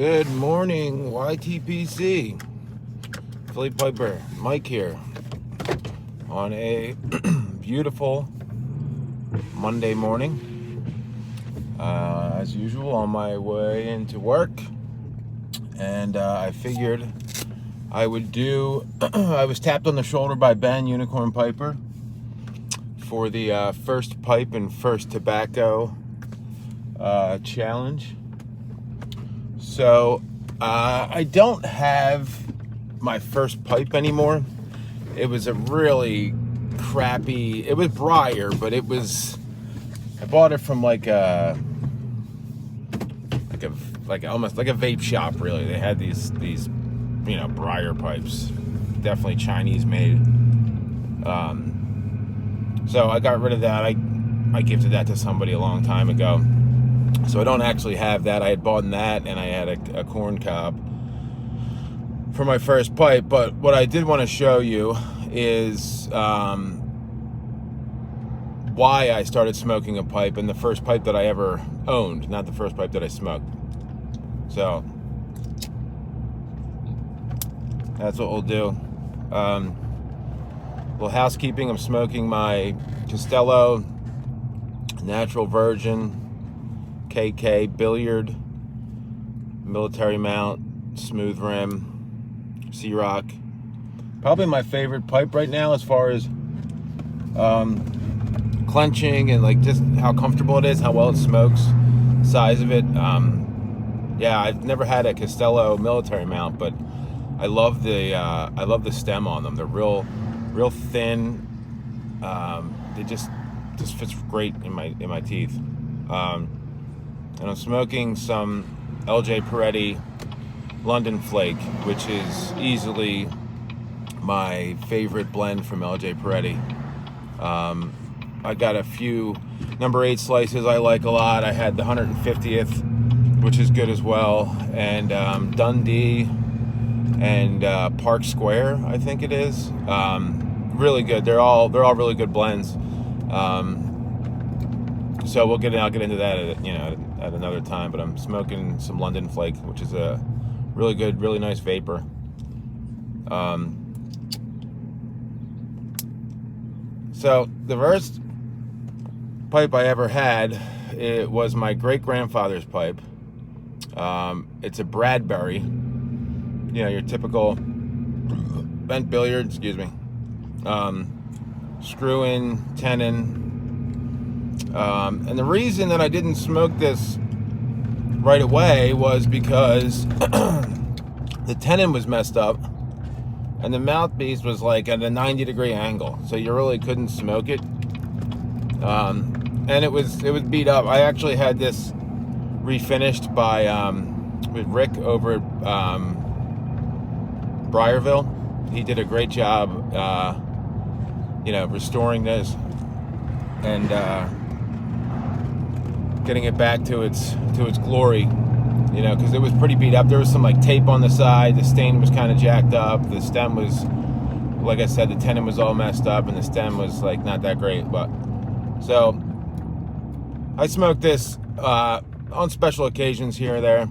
Good morning, YTPC. Philly Piper, Mike here on a beautiful Monday morning. As usual, on my way into work, and I figured I would do. I was tapped on the shoulder by Ben Unicorn Piper for the first pipe and first tobacco challenge. So I don't have my first pipe anymore. It was a really crappy. It was Briar, but it was. I bought it from like almost like a vape shop. Really, they had these Briar pipes, definitely Chinese made. So I got rid of that. I gifted that to somebody a long time ago. So I don't actually have that. I had bought that, and I had a corn cob for my first pipe. But what I did want to show you is why I started smoking a pipe, and the first pipe that I ever owned, not the first pipe that I smoked. So that's what we'll do. Little housekeeping. I'm smoking my Castello Natural Virgin KK Billiard military mount, smooth rim, C-Rock. Probably my favorite pipe right now as far as clenching and like just how comfortable it is, how well it smokes, size of it. Yeah, I've never had a Castello military mount, but I love the stem on them. They're real thin. It just fits great in my teeth. And I'm smoking some LJ Peretti London Flake, which is easily my favorite blend from LJ Peretti. I got a few number 8 slices I like a lot. I had the 150th, which is good as well, and Dundee and Park Square, I think it is. Really good. They're all really good blends. So I'll get into that at another time. But I'm smoking some London Flake, which is a really good, really nice vapor. So the first pipe I ever had, it was my great grandfather's pipe. It's a Bradbury, your typical bent billiard. Excuse me. Screw in tenon. And the reason that I didn't smoke this right away was because the tenon was messed up and the mouthpiece was like at a 90-degree angle, so you really couldn't smoke it. And it was beat up. I actually had this refinished by with Rick over at Briarville. He did a great job restoring this and getting it back to its glory, because it was pretty beat up. There was some like tape on the side. The stain was kind of jacked up. The stem was, like I said, the tenon was all messed up, and the stem was like not that great. But so I smoked this on special occasions here or there.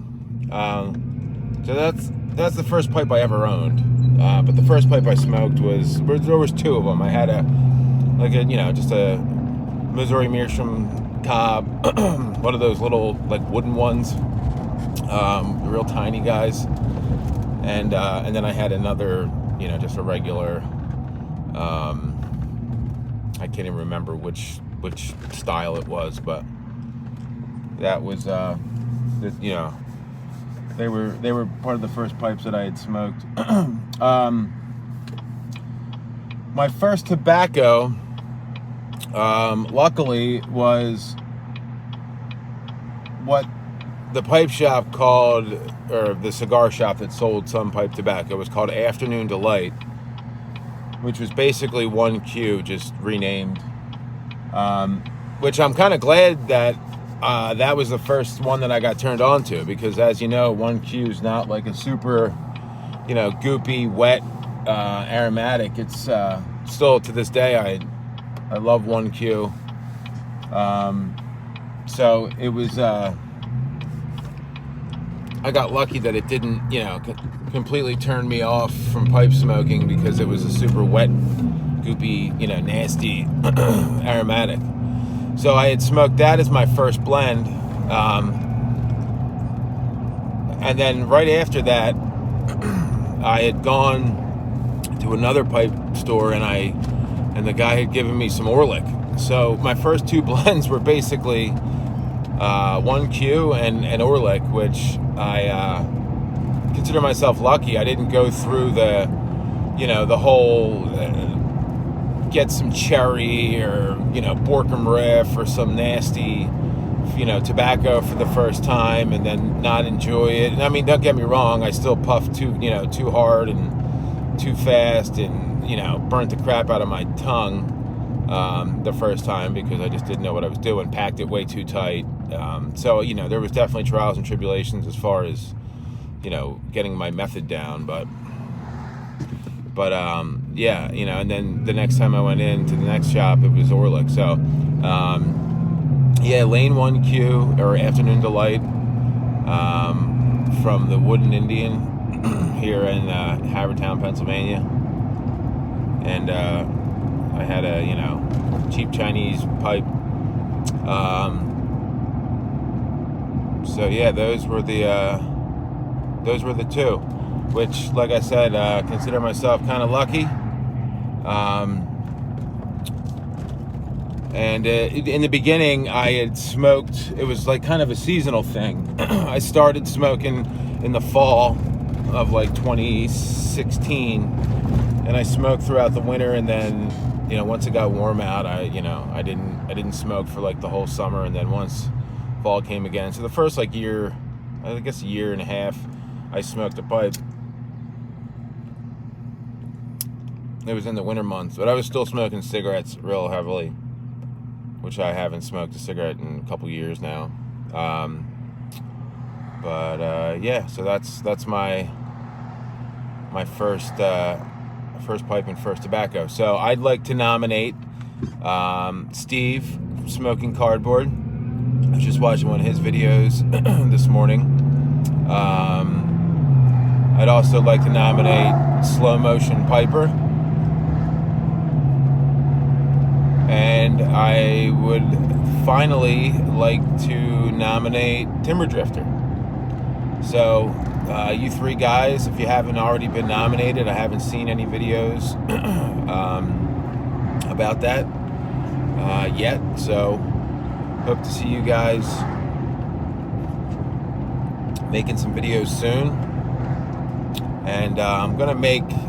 So that's the first pipe I ever owned. But the first pipe I smoked there was 2 of them. I had just a Missouri Meerschaum cob, one of those little like wooden ones, the real tiny guys, and then I had another, just a regular. I can't even remember which style it was, but that was they were part of the first pipes that I had smoked. My first tobacco, luckily, was what the pipe shop called, or the cigar shop that sold some pipe tobacco, was called Afternoon Delight, which was basically 1Q, just renamed. Which I'm kind of glad that that was the first one that I got turned on to, because as you know, 1Q is not like a super, goopy, wet, aromatic. It's still to this day I love 1Q. So it was I got lucky that it didn't, completely turn me off from pipe smoking, because it was a super wet, goopy, nasty, aromatic. So I had smoked that as my first blend, and then right after that, I had gone to another pipe store, and the guy had given me some Orlik. So my first two blends were basically 1Q and Orlik, which I consider myself lucky. I didn't go through the whole get some cherry or Borkum Riff or some nasty tobacco for the first time and then not enjoy it. And I mean, don't get me wrong, I still puffed too hard and too fast, and burnt the crap out of my tongue the first time, because I just didn't know what I was doing, packed it way too tight. So there was definitely trials and tribulations as far as getting my method down, but yeah, and then the next time I went into the next shop, it was Orlik. So yeah, Lane 1Q, or Afternoon Delight, from the Wooden Indian here in Havertown, Pennsylvania. And I had a cheap Chinese pipe. So yeah, those were the two, which, like I said, consider myself kind of lucky. And in the beginning, I had smoked, it was like kind of a seasonal thing. I started smoking in the fall of like 2016, and I smoked throughout the winter, and then once it got warm out, I didn't smoke for like the whole summer, and then once fall came again, so the first like year, I guess a year and a half, I smoked a pipe. It was in the winter months, but I was still smoking cigarettes real heavily, which I haven't smoked a cigarette in a couple years now. Yeah, so that's my first pipe and first tobacco. So I'd like to nominate Steve from Smoking Cardboard. I was just watching one of his videos this morning. I'd also like to nominate Slow Motion Piper. And I would finally like to nominate Timber Drifter. So, you three guys, if you haven't already been nominated, I haven't seen any videos about that yet. So, hope to see you guys making some videos soon. And I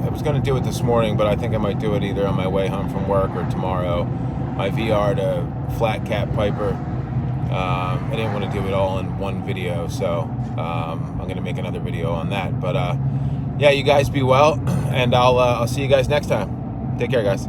was gonna do it this morning, but I think I might do it either on my way home from work or tomorrow. My VR to flat cap Piper. I didn't want to do it all in one video, so I'm going to make another video on that. But yeah, you guys be well, and I'll see you guys next time. Take care, guys.